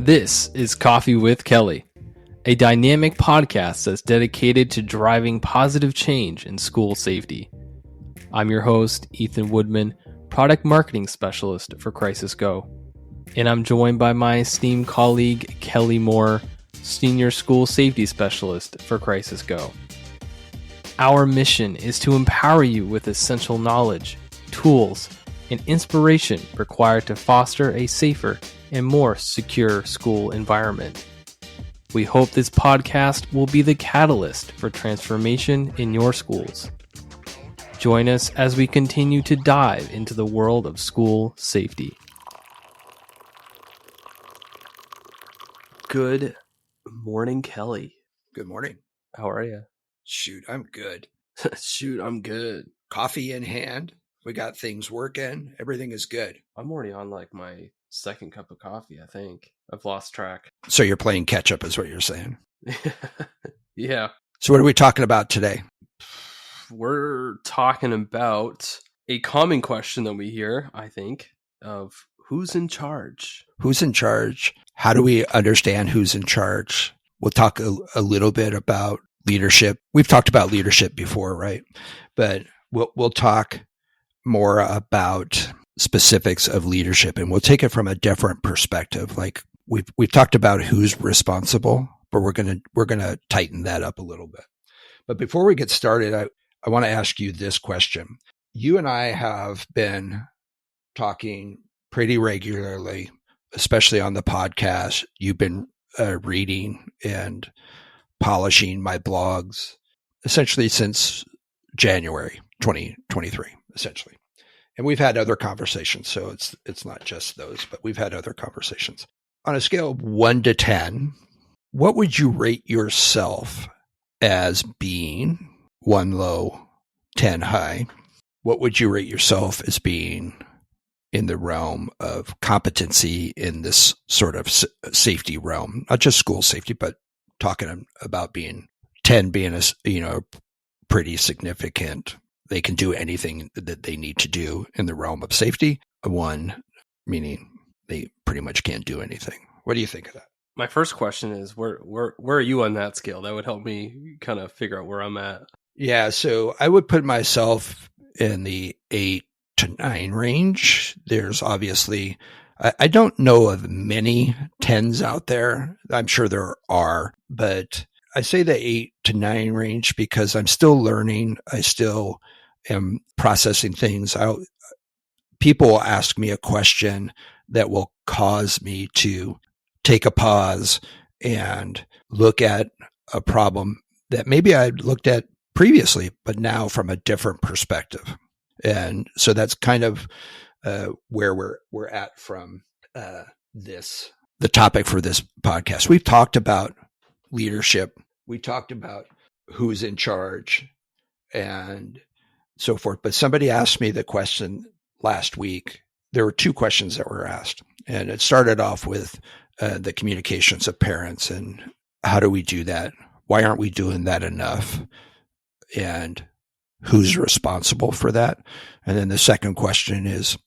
This is Coffee with Kelly, a dynamic podcast that's dedicated to driving positive change in school safety. I'm your host, Ethan Woodman, Product Marketing Specialist for Crisis Go, and I'm joined by my esteemed colleague, Kelly Moore, Senior School Safety Specialist for Crisis Go. Our mission is to empower you with essential knowledge, tools, and inspiration required to foster a safer and more secure school environment. We hope this podcast will be the catalyst for transformation in your schools. Join us as we continue to dive into the world of school safety. Good morning, Kelly. Good morning. How are you? Shoot, I'm good. Shoot, I'm good. Coffee in hand. We got things working. Everything is good. I'm already on like my second cup of coffee, I think. I've lost track. So you're playing catch up is what you're saying. Yeah. So what are we talking about today? We're talking about a common question that we hear, I think, of who's in charge? Who's in charge? How do we understand who's in charge? We'll talk a little bit about leadership. We've talked about leadership before, right? But we'll talk more about specifics of leadership, and we'll take it from a different perspective. Like we've talked about who's responsible, but we're gonna tighten that up a little bit. But before we get started, I want to ask you this question. You and I have been talking pretty regularly, especially on the podcast. You've been reading and polishing my blogs essentially since January 2023, essentially. And we've had other conversations, so it's not just those, but we've had other conversations. On a scale of 1 to 10, what would you rate yourself as being 1 low, 10 high? What would you rate yourself as being in the realm of competency in this sort of safety realm? Not just school safety, but talking about being 10 being a pretty significant. They can do anything that they need to do in the realm of safety. 1 meaning they pretty much can't do anything. What do you think of that? My first question is, where are you on that scale? That would help me kind of figure out where I'm at. Yeah, so I would put myself in the 8 to 9 range. There's obviously, I don't know of many 10s out there. I'm sure there are, but I say the 8 to 9 range because I'm still learning. I still am processing things out. People will ask me a question that will cause me to take a pause and look at a problem that maybe I'd looked at previously, but now from a different perspective. And so that's kind of where we're at from the topic for this podcast. We've talked about leadership. We talked about who's in charge and so forth. But somebody asked me the question last week. There were 2 questions that were asked, and it started off with the communications of parents and how do we do that? Why aren't we doing that enough? And who's responsible for that? And then the second question is,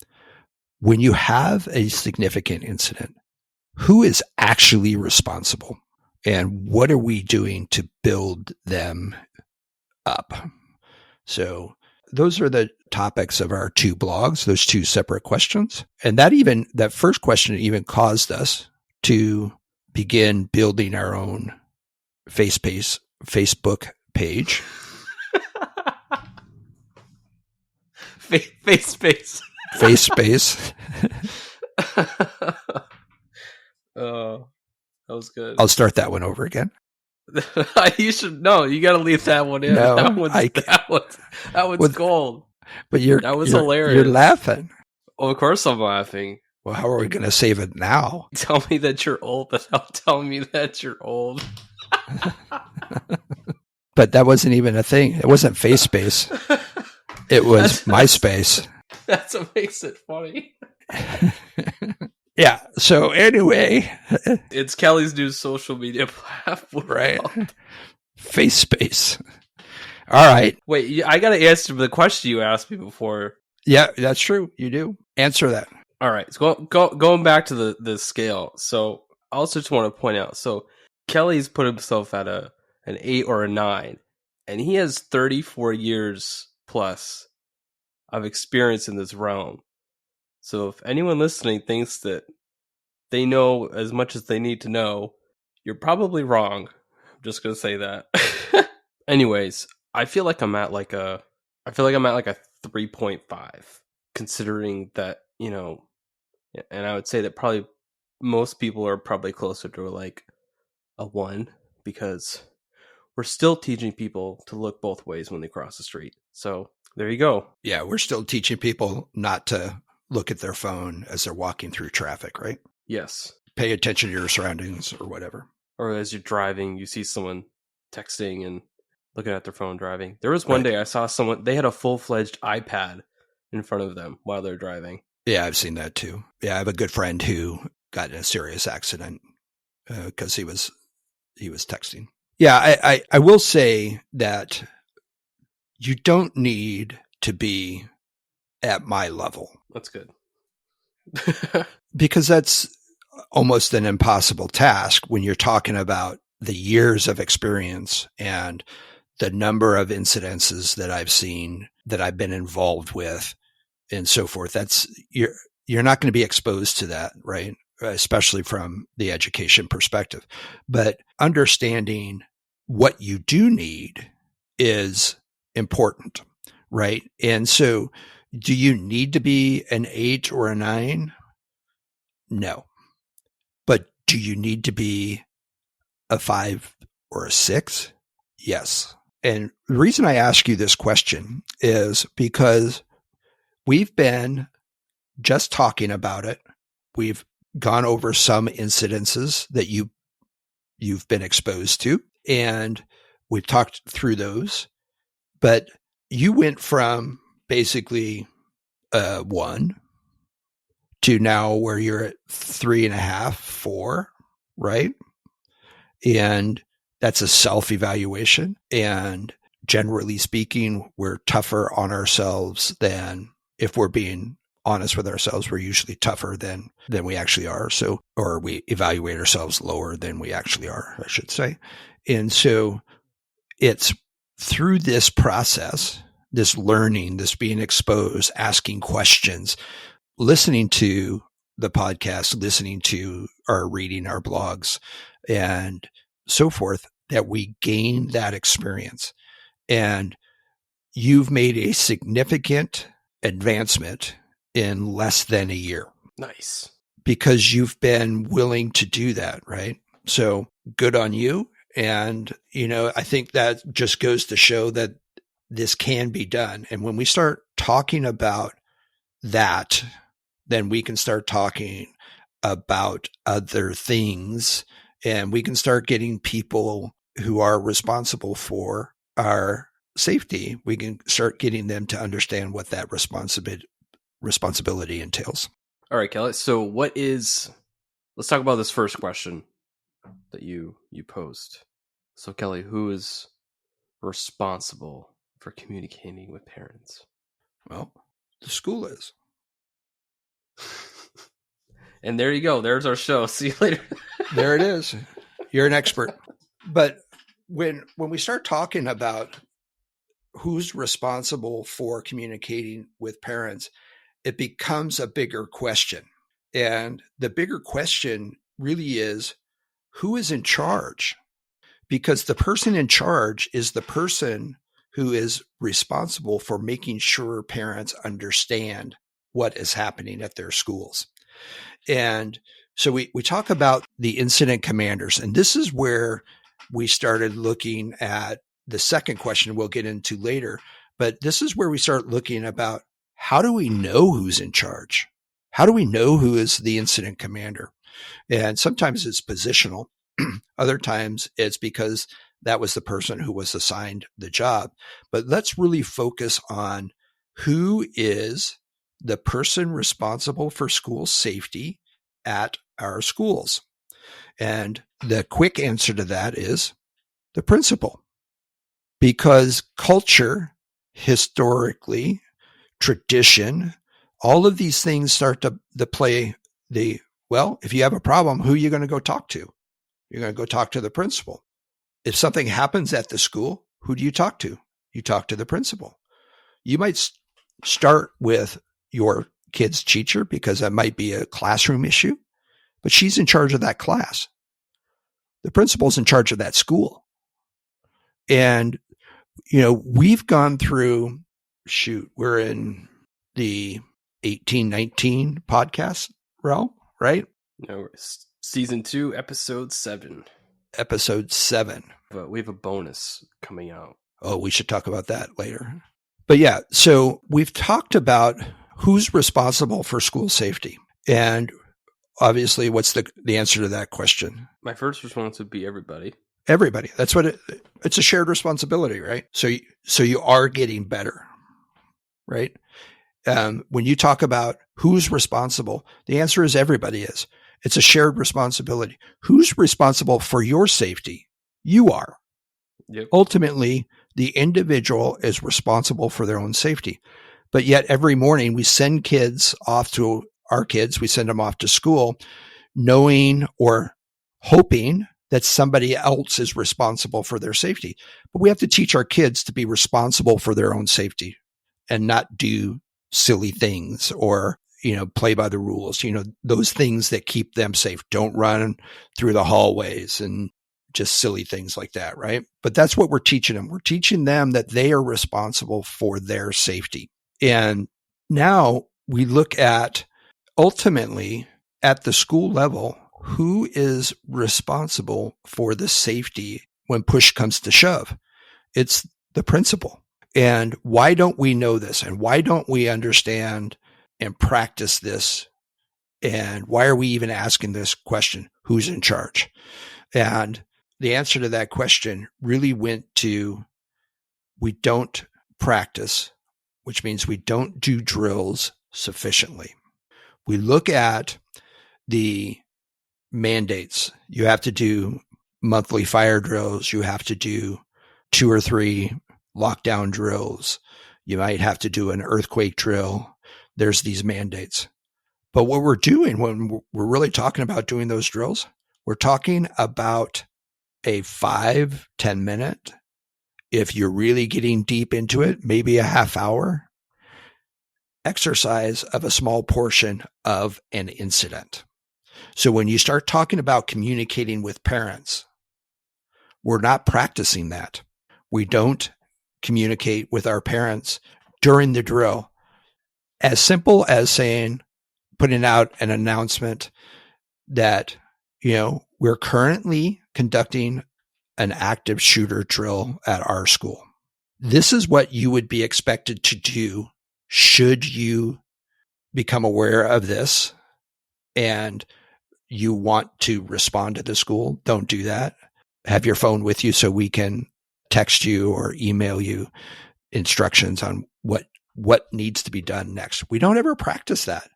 when you have a significant incident, who is actually responsible? And what are we doing to build them up? So those are the topics of our 2 blogs, those 2 separate questions. And that first question even caused us to begin building our own Facebook page. Face space. Face space. Oh, that was good. I'll start that one over again. You should no. You got to leave that one in. No, that one's gold. But that was hilarious. You're laughing. Oh, of course I'm laughing. Well, how are we going to save it now? Tell me that you're old without telling me that you're old. But that wasn't even a thing. It wasn't face space. It was MySpace. That's what makes it funny. Yeah. So anyway, it's Kelly's new social media platform, right? Face space. All right. Wait, I got to answer the question you asked me before. Yeah, that's true. You do. Answer that. All right. So going back to the scale. So also just want to point out, so Kelly's put himself at an 8 or a 9, and he has 34 years plus of experience in this realm. So if anyone listening thinks that they know as much as they need to know, you're probably wrong. I'm just going to say that. Anyways, I feel like I'm at like a 3.5, considering that, and I would say that probably most people are probably closer to like a 1, because we're still teaching people to look both ways when they cross the street. So there you go. Yeah, we're still teaching people not to look at their phone as they're walking through traffic, right? Yes. Pay attention to your surroundings or whatever. Or as you're driving, you see someone texting and looking at their phone driving. There was one day I saw someone, they had a full-fledged iPad in front of them while they're driving. Yeah, I've seen that too. Yeah, I have a good friend who got in a serious accident because he was texting. Yeah, I will say that you don't need to be at my level. That's good. Because that's almost an impossible task when you're talking about the years of experience and the number of incidences that I've seen, that I've been involved with, and so forth. That's you're not going to be exposed to that, right? Especially from the education perspective. But understanding what you do need is important, right? And so do you need to be an 8 or a 9? No. But do you need to be a 5 or a 6? Yes. And the reason I ask you this question is because we've been just talking about it. We've gone over some incidences that you've been exposed to, and we've talked through those. But you went from basically 1 to now where you're at 3.5, 4, right? And that's a self-evaluation. And generally speaking, we're tougher on ourselves than, if we're being honest with ourselves, we're usually tougher than we actually are. So, or we evaluate ourselves lower than we actually are, I should say. And so it's through this process, this learning, this being exposed, asking questions, listening to the podcast, listening to or reading our blogs and so forth, that we gain that experience. And you've made a significant advancement in less than a year. Nice. Because you've been willing to do that, right? So good on you. And, I think that just goes to show that this can be done. And when we start talking about that, then we can start talking about other things, and we can start getting people who are responsible for our safety. We can start getting them to understand what that responsibility entails. All right, Kelly. So let's talk about this first question that you posed. So Kelly, who is responsible for communicating with parents? Well, the school is. And there you go. There's our show. See you later. There it is. You're an expert. But when we start talking about who's responsible for communicating with parents, it becomes a bigger question. And the bigger question really is, who is in charge? Because the person in charge is the person who is responsible for making sure parents understand what is happening at their schools. And so we talk about the incident commanders, and this is where we started looking at the second question we'll get into later. But this is where we start looking about, how do we know who's in charge? How do we know who is the incident commander? And sometimes it's positional. Other times it's because that was the person who was assigned the job. But let's really focus on who is the person responsible for school safety at our schools. And the quick answer to that is the principal. Because culture, historically, tradition, all of these things start to play the Well, if you have a problem, who are you going to go talk to? You're going to go talk to the principal. If something happens at the school, who do you talk to? You talk to the principal. You might start with your kid's teacher because that might be a classroom issue, but she's in charge of that class. The principal's in charge of that school. And, we've gone through, we're in the 1819 podcast realm, right? No, season 2, episode 7. Episode 7. But we have a bonus coming out. Oh, we should talk about that later. But yeah, so we've talked about who's responsible for school safety. And obviously, what's the answer to that question? My first response would be everybody. Everybody. That's what it's a shared responsibility, right? So you are getting better, right? When you talk about who's responsible, the answer is everybody is. It's a shared responsibility. Who's responsible for your safety? You are. Yep. Ultimately, the individual is responsible for their own safety. But yet every morning we send we send them off to school knowing or hoping that somebody else is responsible for their safety. But we have to teach our kids to be responsible for their own safety and not do silly things or, play by the rules, those things that keep them safe. Don't run through the hallways and just silly things like that, right? But that's what we're teaching them. We're teaching them that they are responsible for their safety. And now we look at ultimately at the school level, who is responsible for the safety when push comes to shove? It's the principal. And why don't we know this? And why don't we understand and practice this? And why are we even asking this question? Who's in charge? And the answer to that question really went to we don't practice, which means we don't do drills sufficiently. We look at the mandates. You have to do monthly fire drills. You have to do 2 or 3 lockdown drills. You might have to do an earthquake drill. There's these mandates. But what we're doing when we're really talking about doing those drills, we're talking about a 5-10 minute, if you're really getting deep into it, maybe a half hour exercise of a small portion of an incident. So when you start talking about communicating with parents, we're not practicing that. We don't communicate with our parents during the drill. As simple as putting out an announcement that, we're currently conducting an active shooter drill at our school. This is what you would be expected to do should you become aware of this and you want to respond to the school. Don't do that. Have your phone with you so we can text you or email you instructions on what needs to be done next. We don't ever practice that.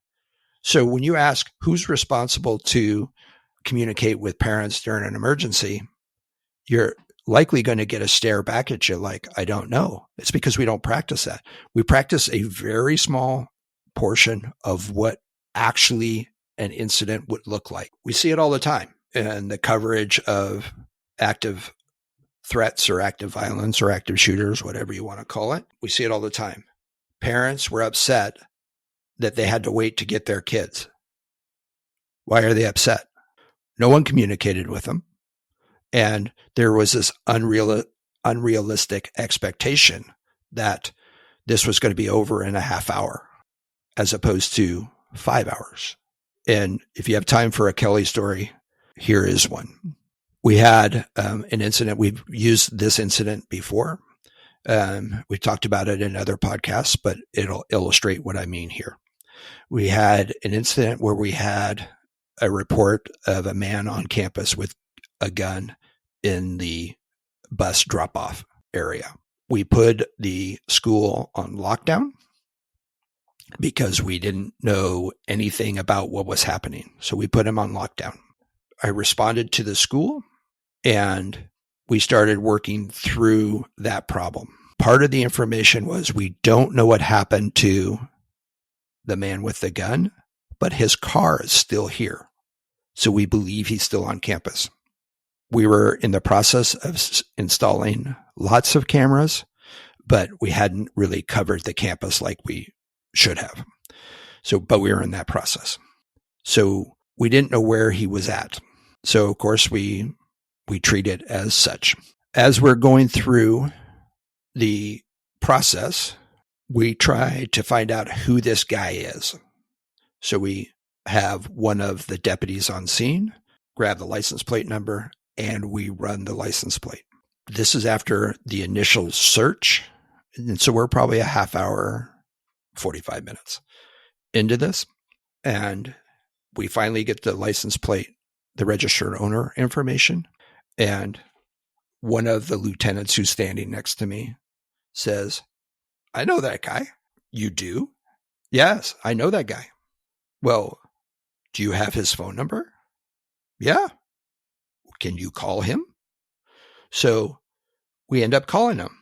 So when you ask who's responsible to communicate with parents during an emergency, you're likely going to get a stare back at you like, I don't know. It's because we don't practice that. We practice a very small portion of what actually an incident would look like. We see it all the time in the coverage of active threats or active violence or active shooters, whatever you want to call it. We see it all the time. Parents were upset that they had to wait to get their kids. Why are they upset? No one communicated with them. And there was this unrealistic expectation that this was going to be over in a half hour as opposed to 5 hours. And if you have time for a Kelly story, here is one. We had an incident. We've used this incident before. We talked about it in other podcasts, but it'll illustrate what I mean here. We had an incident where we had a report of a man on campus with a gun in the bus drop-off area. We put the school on lockdown because we didn't know anything about what was happening. So we put him on lockdown. I responded to the school and we started working through that problem. Part of the information was we don't know what happened to the man with the gun, but his car is still here. So we believe he's still on campus. We were in the process of installing lots of cameras, but we hadn't really covered the campus like we should have. But we were in that process. So we didn't know where he was at. So of course we treat it as such. As we're going through the process, we try to find out who this guy is. So we have one of the deputies on scene, grab the license plate number, and we run the license plate. This is after the initial search. And so we're probably a half hour, 45 minutes into this. And we finally get the license plate, the registered owner information. And one of the lieutenants who's standing next to me says, I know that guy. You do? Yes, I know that guy. Well, do you have his phone number? Yeah. Can you call him? So we end up calling him.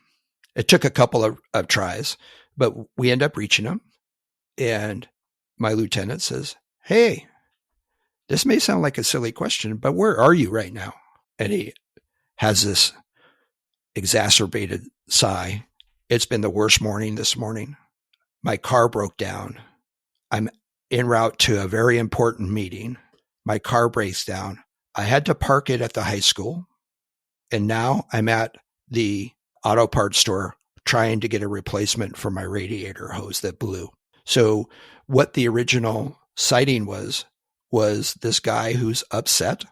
It took a couple of tries, but we end up reaching him. And my lieutenant says, hey, this may sound like a silly question, but where are you right now? And he has this exacerbated sigh. It's been the worst morning this morning. My car broke down. I'm en route to a very important meeting. My car breaks down. I had to park it at the high school. And now I'm at the auto parts store trying to get a replacement for my radiator hose that blew. So what the original sighting was this guy who's upset.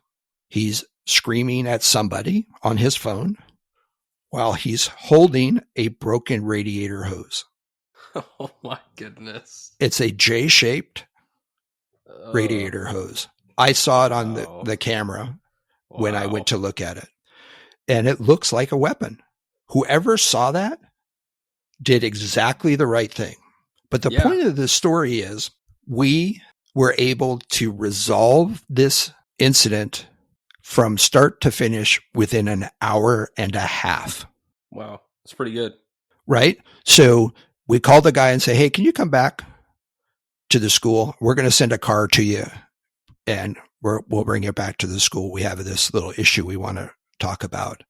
He's screaming at somebody on his phone while he's holding a broken radiator hose. Oh my goodness. It's a J-shaped radiator hose. I saw it on the camera when I went to look at it. And it looks like a weapon. Whoever saw that did exactly the right thing. But the point of the story is we were able to resolve this incident from start to finish within an hour and a half. Wow. That's pretty good. Right? So we call the guy and say, hey, can you come back to the school? We're going to send a car to you and we'll bring you back to the school. We have this little issue we want to talk about.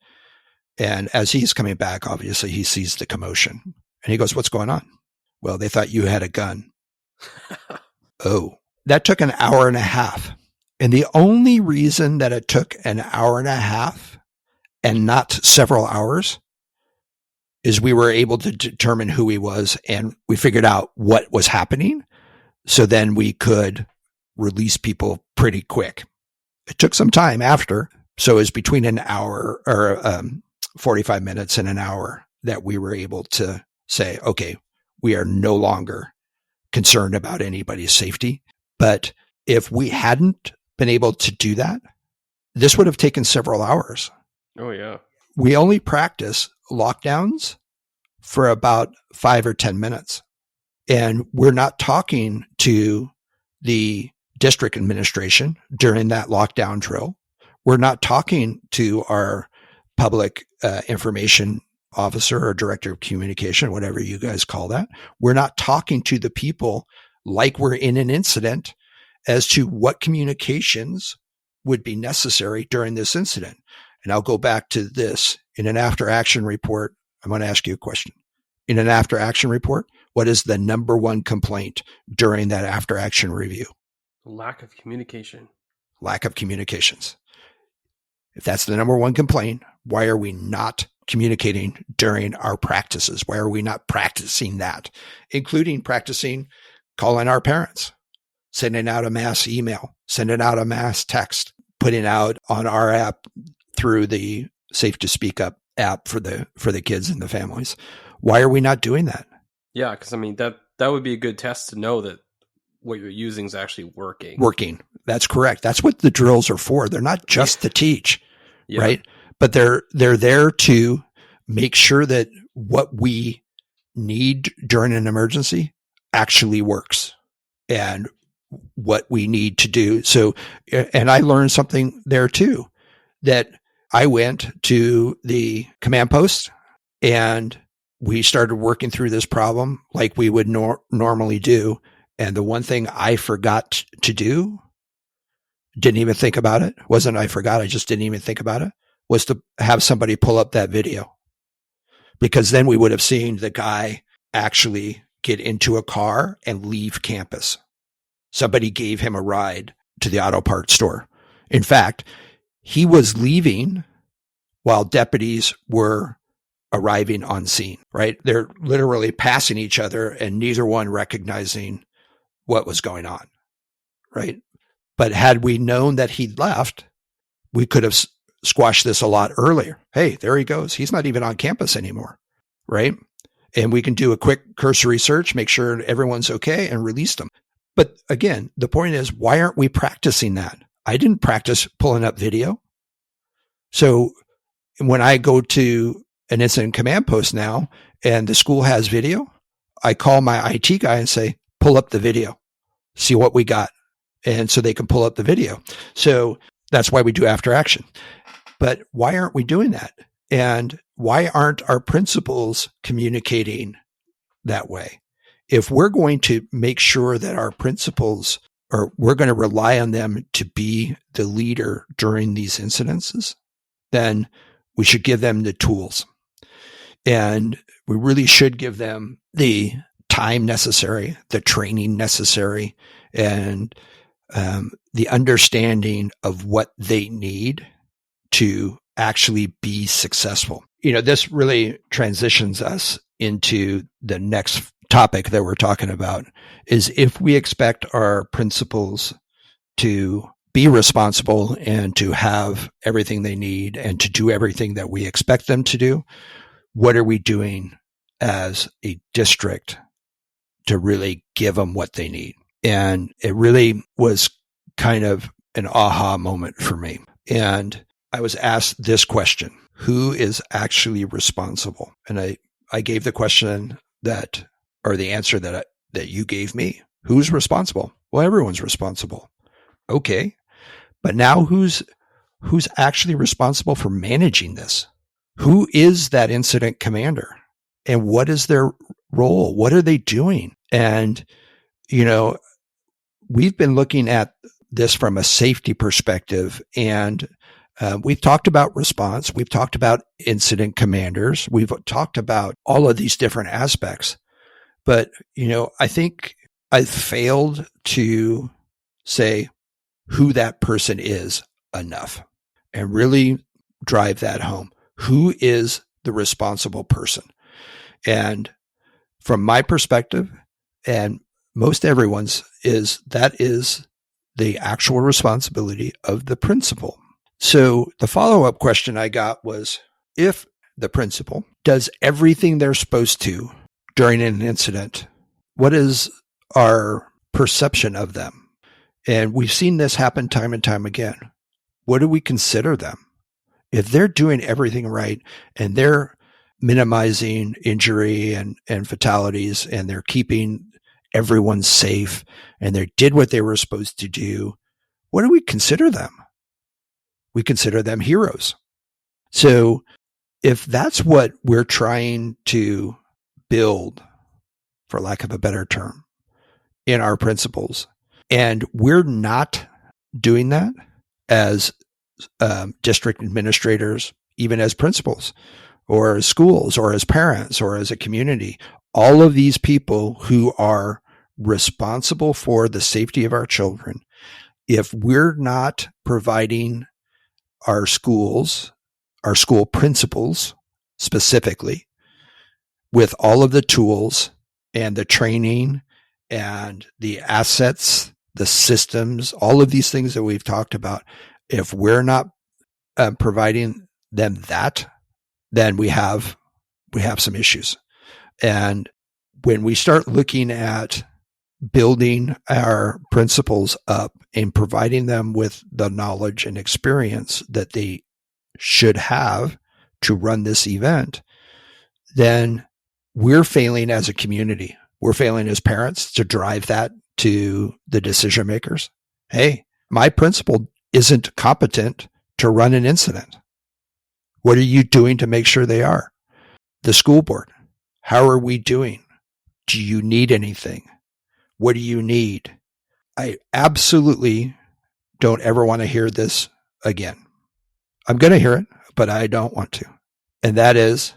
And as he's coming back, obviously he sees the commotion and he goes, what's going on? Well, they thought you had a gun. Oh, that took an hour and a half. And the only reason that it took an hour and a half and not several hours is we were able to determine who he was and we figured out what was happening. So then we could release people pretty quick. It took some time after. So it was between an hour or 45 minutes and an hour that we were able to say, okay, we are no longer concerned about anybody's safety. But if we hadn't been able to do that, this would have taken several hours. Oh, yeah. We only practice lockdowns for about 5 or 10 minutes. And we're not talking to the district administration during that lockdown drill. We're not talking to our public information officer or director of communication, whatever you guys call that. We're not talking to the people like we're in an incident as to what communications would be necessary during this incident. And I'll go back to this. In an after action report, I'm going to ask you a question. In an after action report, what is the number one complaint during that after action review? Lack of communication. Lack of communications. If that's the number one complaint, why are we not communicating during our practices? Why are we not practicing that? Including practicing calling our parents, sending out a mass email, sending out a mass text, putting out on our app through the Safe to Speak Up app for the kids and the families. Why are we not doing that? Yeah, because I mean that would be a good test to know that what you're using is actually working. Working. That's correct. That's what the drills are for. They're not just to teach, right? But they're there to make sure that what we need during an emergency actually works and what we need to do. So, and I learned something there too, that I went to the command post and we started working through this problem like we would normally do. And the one thing I forgot to do didn't even think about it. Wasn't I forgot, I just didn't even think about it, was to have somebody pull up that video. Because then we would have seen the guy actually get into a car and leave campus. Somebody gave him a ride to the auto parts store. In fact, he was leaving while deputies were arriving on scene, right? They're literally passing each other and neither one recognizing what was going on, right? But had we known that he'd left, we could have squashed this a lot earlier. Hey, there he goes. He's not even on campus anymore, right? And we can do a quick cursory search, make sure everyone's okay, and release them. But again, the point is, why aren't we practicing that? I didn't practice pulling up video. So when I go to an incident command post now and the school has video, I call my IT guy and say, pull up the video, see what we got. And so they can pull up the video. So that's why we do after action. But why aren't we doing that? And why aren't our principals communicating that way? If we're going to make sure that our principals, or we're going to rely on them to be the leader during these incidences, then we should give them the tools. And we really should give them the time necessary, the training necessary, and the understanding of what they need to actually be successful. You know, this really transitions us into the next topic that we're talking about, is if we expect our principals to be responsible and to have everything they need and to do everything that we expect them to do, what are we doing as a district to really give them what they need? And it really was kind of an aha moment for me. And I was asked this question: who is actually responsible? And I gave the question that, or the answer that you gave me. Who's responsible? Well, everyone's responsible. Okay. But now who's actually responsible for managing this? Who is that incident commander? And what is their role? What are they doing? And, you know, we've been looking at this from a safety perspective, and we've talked about response. We've talked about incident commanders. We've talked about all of these different aspects. But, you know, I think I failed to say who that person is enough and really drive that home. Who is the responsible person? And from my perspective, and most everyone's, is the actual responsibility of the principal. So the follow-up question I got was, if the principal does everything they're supposed to during an incident, what is our perception of them? And we've seen this happen time and time again. What do we consider them? If they're doing everything right and they're minimizing injury and fatalities, and they're keeping everyone safe, and they did what they were supposed to do, what do we consider them? We consider them heroes. So if that's what we're trying to build, for lack of a better term, in our principles, and we're not doing that as district administrators, even as principals, or as schools, or as parents, or as a community, all of these people who are responsible for the safety of our children, if we're not providing our schools, our school principals specifically, with all of the tools and the training and the assets, the systems, all of these things that we've talked about, if we're not providing them that, then we have some issues. And when we start looking at building our principals up and providing them with the knowledge and experience that they should have to run this event, then we're failing as a community. We're failing as parents to drive that to the decision makers. Hey, my principal isn't competent to run an incident. What are you doing to make sure they are? The school board, how are we doing? Do you need anything? What do you need? I absolutely don't ever want to hear this again. I'm going to hear it, but I don't want to. And that is,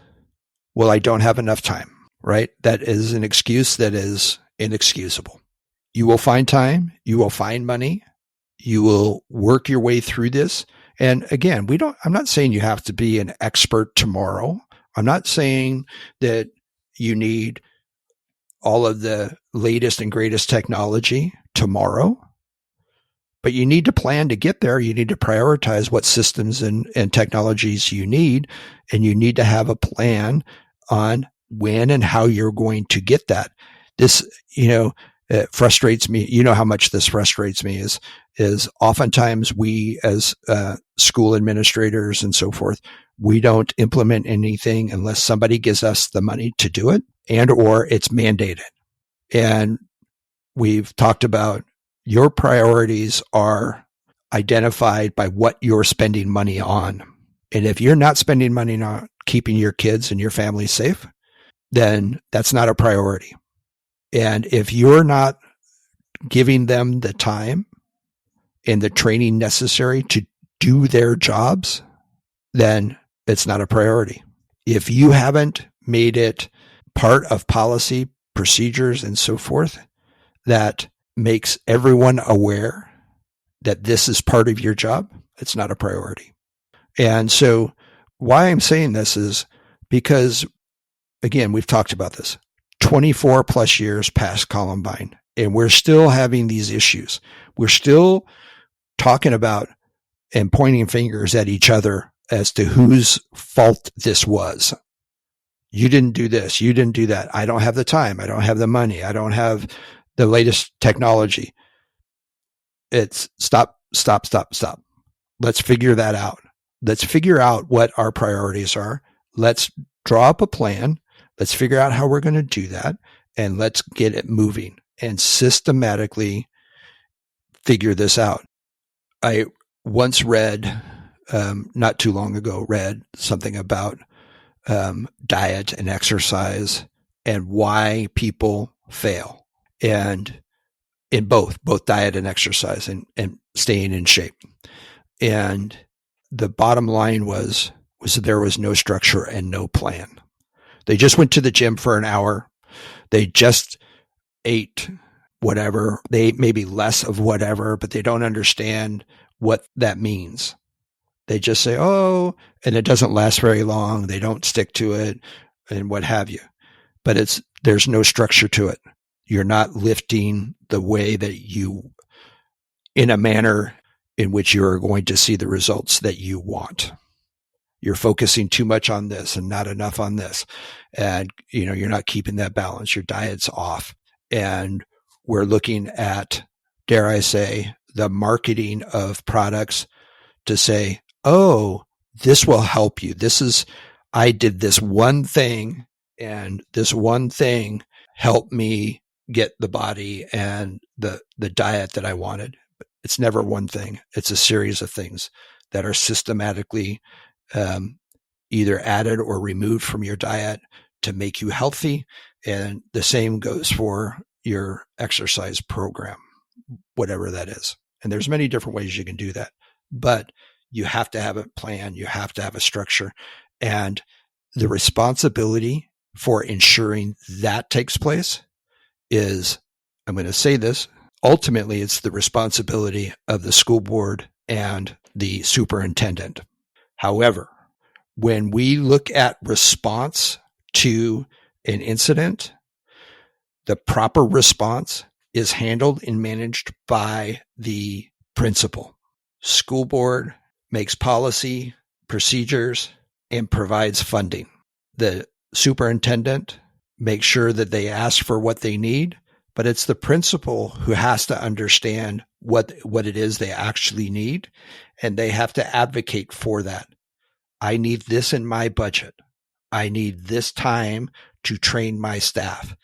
well, I don't have enough time, right? That is an excuse that is inexcusable. You will find time. You will find money. You will work your way through this. And again, I'm not saying you have to be an expert tomorrow. I'm not saying that you need all of the latest and greatest technology tomorrow, but you need to plan to get there. You need to prioritize what systems and technologies you need, and you need to have a plan on when and how you're going to get that. This, it frustrates me. You know how much this frustrates me is oftentimes we as school administrators and so forth, we don't implement anything unless somebody gives us the money to do it and or it's mandated. And we've talked about your priorities are identified by what you're spending money on. And if you're not spending money on keeping your kids and your family safe, then that's not a priority. And if you're not giving them the time and the training necessary to do their jobs, then it's not a priority. If you haven't made it part of policy, procedures, and so forth, that makes everyone aware that this is part of your job, it's not a priority. And so why I'm saying this is because, again, we've talked about this, 24 plus years past Columbine, and we're still having these issues. We're still talking about and pointing fingers at each other as to whose fault this was. You didn't do this. You didn't do that. I don't have the time. I don't have the money. I don't have the latest technology. It's stop. Let's figure that out. Let's figure out what our priorities are. Let's draw up a plan. Let's figure out how we're going to do that, and let's get it moving and systematically figure this out. I once read, not too long ago, something about diet and exercise and why people fail, and in both diet and exercise and staying in shape. And the bottom line was there was no structure and no plan. They just went to the gym for an hour. They just ate whatever. They ate maybe less of whatever, but they don't understand what that means. They just say, oh, and it doesn't last very long. They don't stick to it and what have you. But there's no structure to it. You're not lifting the way that in a manner in which you're going to see the results that you want. You're focusing too much on this and not enough on this. And, you're not keeping that balance. Your diet's off. And we're looking at, dare I say, the marketing of products to say, oh, this will help you. I did this one thing, and this one thing helped me get the body and the diet that I wanted. But it's never one thing. It's a series of things that are systematically either added or removed from your diet to make you healthy. And the same goes for your exercise program, whatever that is. And there's many different ways you can do that, but you have to have a plan. You have to have a structure, and the responsibility for ensuring that takes place is, I'm going to say this, ultimately it's the responsibility of the school board and the superintendent. However, when we look at response to an incident, the proper response is handled and managed by the principal. School board makes policy, procedures, and provides funding. The superintendent makes sure that they ask for what they need, but it's the principal who has to understand what it is they actually need, and they have to advocate for that. I need this in my budget. I need this time to train my staff.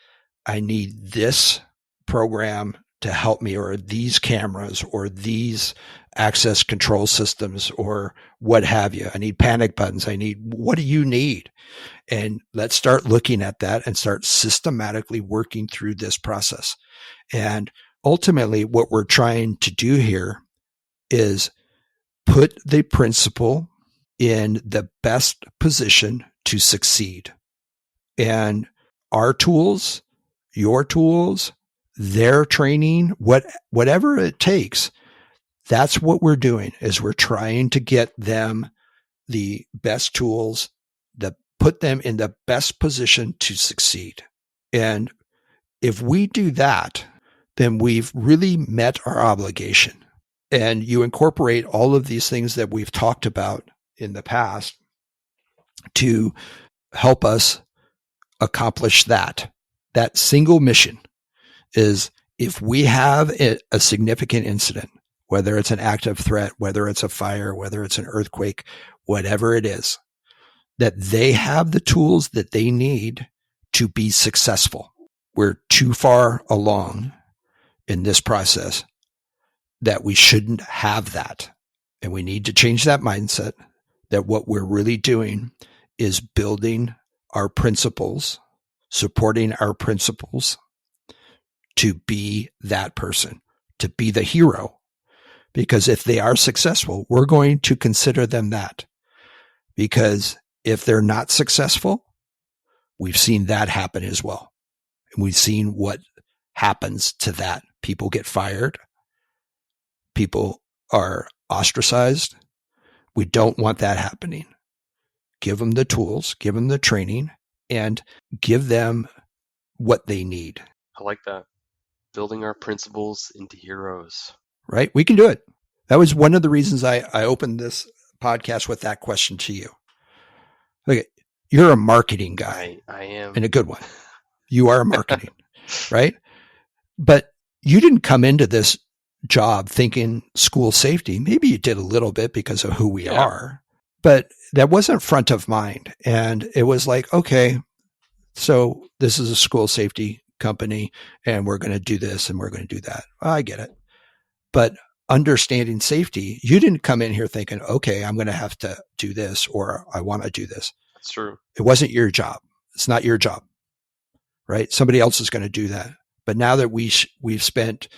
I need this program to help me, or these cameras, or these access control systems, or what have you. I need panic buttons. What do you need? And let's start looking at that and start systematically working through this process. And ultimately, what we're trying to do here is put the principal in the best position to succeed. And our tools, your tools, their training, whatever it takes, that's what we're doing, is we're trying to get them the best tools that put them in the best position to succeed. And if we do that, then we've really met our obligation. And you incorporate all of these things that we've talked about in the past to help us accomplish that. That single mission is, if we have a significant incident, whether it's an active threat, whether it's a fire, whether it's an earthquake, whatever it is, that they have the tools that they need to be successful. We're too far along in this process that we shouldn't have that. And we need to change that mindset, that what we're really doing is building our principles, supporting our principles to be that person, to be the hero. Because if they are successful, we're going to consider them that. Because if they're not successful, we've seen that happen as well. And we've seen what happens to that. People get fired. People are ostracized. We don't want that happening. Give them the tools, give them the training, and give them what they need. I like that. Building our principles into heroes. Right? We can do it. That was one of the reasons I opened this podcast with that question to you. Look, you're a marketing guy. I am. And a good one. You are a marketing, right? But you didn't come into this job thinking school safety. Maybe you did a little bit because of who we are, but that wasn't front of mind. And it was like, okay, so this is a school safety company and we're going to do this and we're going to do that. Well, I get it. But understanding safety, you didn't come in here thinking, okay, I'm going to have to do this or I want to do this. That's true. It wasn't your job. It's not your job, right? Somebody else is going to do that. But now that we've spent,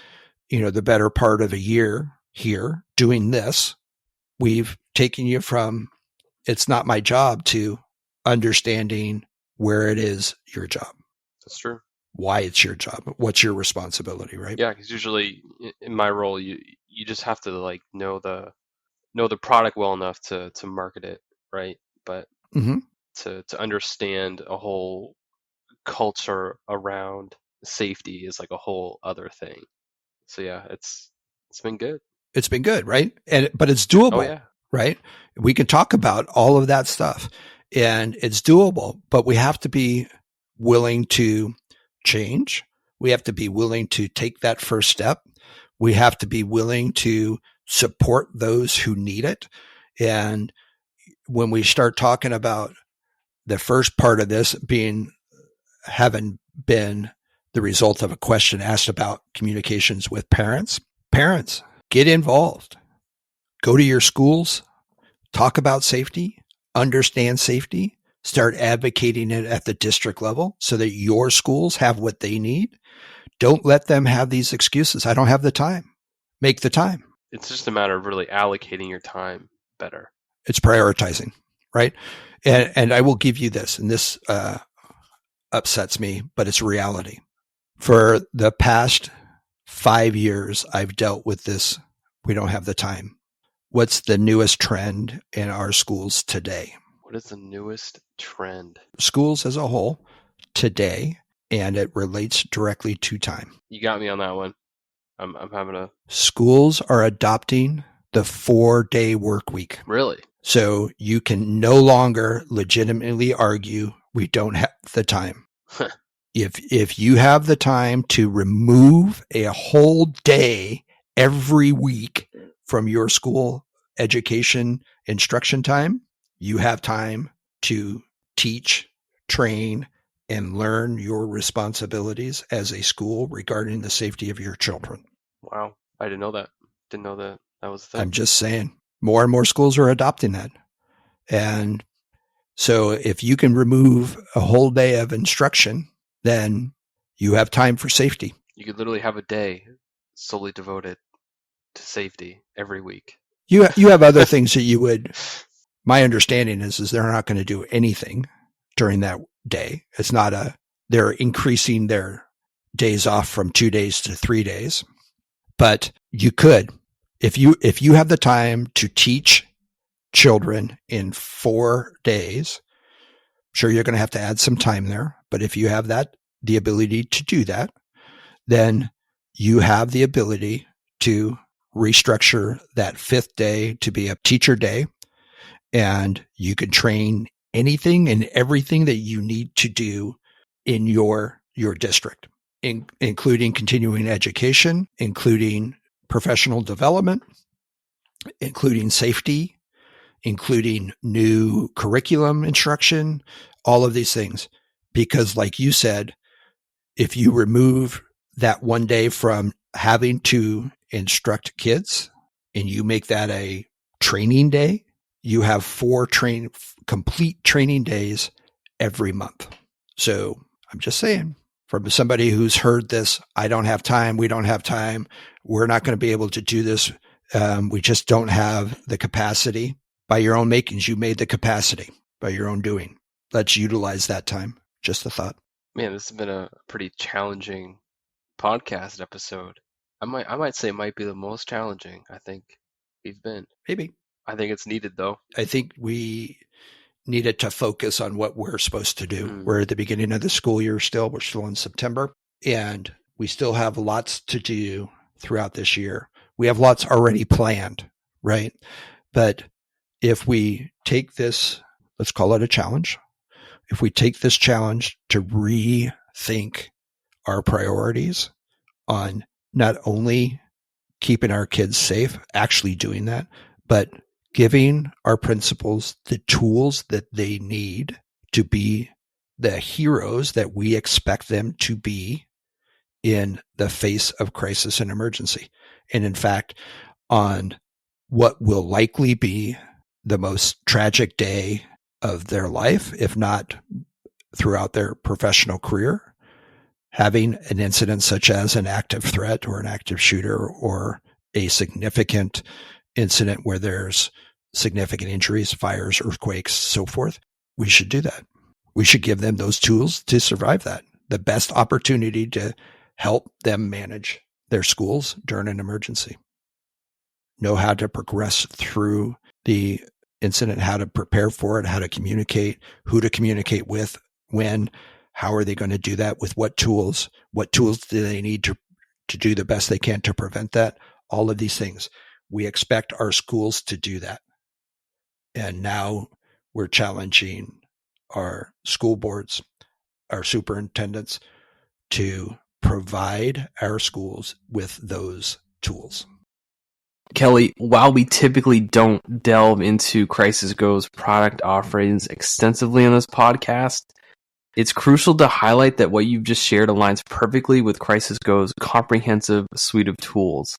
the better part of a year here doing this, we've taken you from it's not my job to understanding where it is your job. That's true. Why it's your job. What's your responsibility, right? Yeah, because usually in my role, you just have to know the product well enough to market it, right? But to understand a whole culture around safety is like a whole other thing. So yeah, it's been good. It's been good, right? But it's doable. Oh, yeah. Right? We can talk about all of that stuff and it's doable, but we have to be willing to change. We have to be willing to take that first step. We have to be willing to support those who need it. And when we start talking about the first part of this having been the result of a question asked about communications with parents, get involved. Go to your schools, talk about safety, understand safety, start advocating it at the district level so that your schools have what they need. Don't let them have these excuses. I don't have the time. Make the time. It's just a matter of really allocating your time better. It's prioritizing, right? And I will give you this, and this upsets me, but it's reality. For the past 5 years, I've dealt with this. We don't have the time. What's the newest trend in our schools today? What is the newest trend? Schools as a whole today, and it relates directly to time. You got me on that one. I'm having a... Schools are adopting the 4-day work week. Really? So you can no longer legitimately argue we don't have the time. If you have the time to remove a whole day every week from your school education instruction time, you have time to teach, train, and learn your responsibilities as a school regarding the safety of your children. Wow. I didn't know that. Didn't know that was the thing. I'm just saying, more and more schools are adopting that. And so if you can remove a whole day of instruction, then you have time for safety. You could literally have a day solely devoted to safety every week. You have other things that you would. My understanding is they're not going to do anything during that day. It's not they're increasing their days off from 2 days to 3 days, but you could, if you have the time to teach children in 4 days, sure, you're going to have to add some time there, but if you have the ability to do that, then you have the ability to restructure that 5th day to be a teacher day, and you can train anything and everything that you need to do in your district, including continuing education, including professional development, including safety, including new curriculum instruction, all of these things. Because like you said, if you remove that 1 day from having to instruct kids and you make that a training day, you have 4 complete training days every month. So I'm just saying, from somebody who's heard this, I don't have time, we don't have time, we're not going to be able to do this, we just don't have the capacity. By your own makings, you made the capacity by your own doing. Let's utilize that time. Just a thought. Man, this has been a pretty challenging podcast episode. I might say it might be the most challenging I think we've been. Maybe. I think it's needed though. I think we needed to focus on what we're supposed to do. Mm. We're at the beginning of the school year still. We're still in September, and we still have lots to do throughout this year. We have lots already planned, right? But if we take this, let's call it a challenge. If we take this challenge to rethink our priorities on not only keeping our kids safe, actually doing that, but giving our principals the tools that they need to be the heroes that we expect them to be in the face of crisis and emergency. And in fact, on what will likely be the most tragic day of their life, if not throughout their professional career, having an incident such as an active threat or an active shooter or a significant incident where there's significant injuries, fires, earthquakes, so forth, we should do that. We should give them those tools to survive that. The best opportunity to help them manage their schools during an emergency. Know how to progress through the incident, how to prepare for it, how to communicate, who to communicate with, when, how are they going to do that, with what tools do they need to do the best they can to prevent that, all of these things. We expect our schools to do that. And now we're challenging our school boards, our superintendents to provide our schools with those tools. Kelly, while we typically don't delve into Crisis Go's product offerings extensively on this podcast, it's crucial to highlight that what you've just shared aligns perfectly with Crisis Go's comprehensive suite of tools.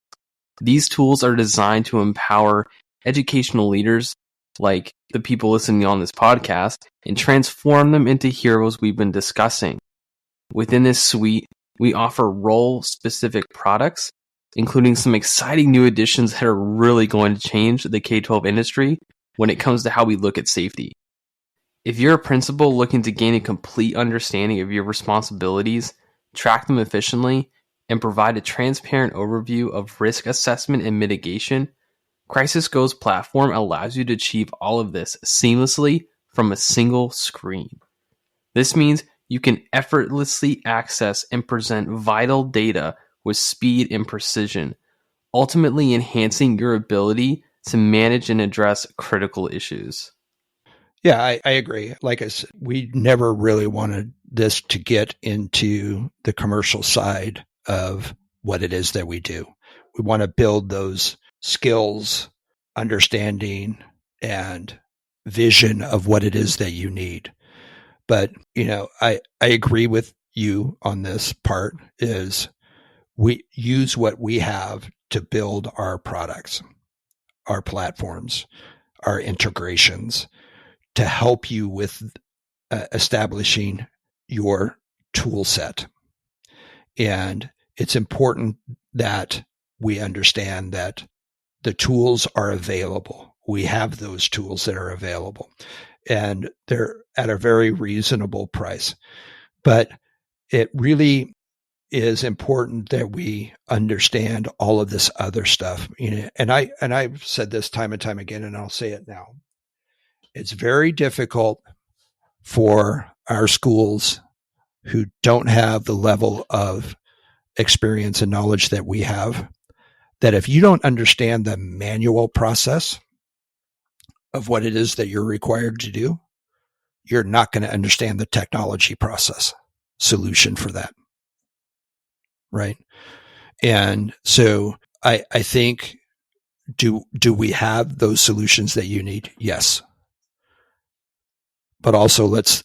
These tools are designed to empower educational leaders, like the people listening on this podcast, and transform them into heroes we've been discussing. Within this suite, we offer role-specific products, including some exciting new additions that are really going to change the K-12 industry when it comes to how we look at safety. If you're a principal looking to gain a complete understanding of your responsibilities, track them efficiently, and provide a transparent overview of risk assessment and mitigation, Crisis Go's platform allows you to achieve all of this seamlessly from a single screen. This means you can effortlessly access and present vital data with speed and precision, ultimately enhancing your ability to manage and address critical issues. Yeah, I agree. Like I said, we never really wanted this to get into the commercial side of what it is that we do. We want to build those skills, understanding, and vision of what it is that you need. But, I agree with you on this part is we use what we have to build our products, our platforms, our integrations to help you with establishing your tool set. And it's important that we understand that the tools are available. We have those tools that are available, and they're at a very reasonable price. But it really is important that we understand all of this other stuff. And I've said this time and time again, and I'll say it now. It's very difficult for our schools who don't have the level of experience and knowledge that we have, that if you don't understand the manual process of what it is that you're required to do, you're not going to understand the technology process solution for that. Right. And so I think, do we have those solutions that you need? Yes. But also let's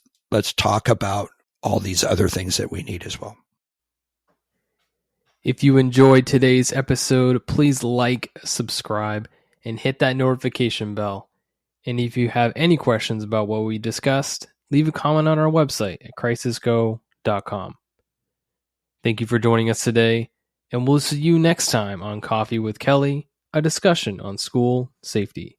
talk about all these other things that we need as well. If you enjoyed today's episode, please like, subscribe, and hit that notification bell. And if you have any questions about what we discussed, leave a comment on our website at crisisgo.com. Thank you for joining us today, and we'll see you next time on Coffee with Kelly, a discussion on school safety.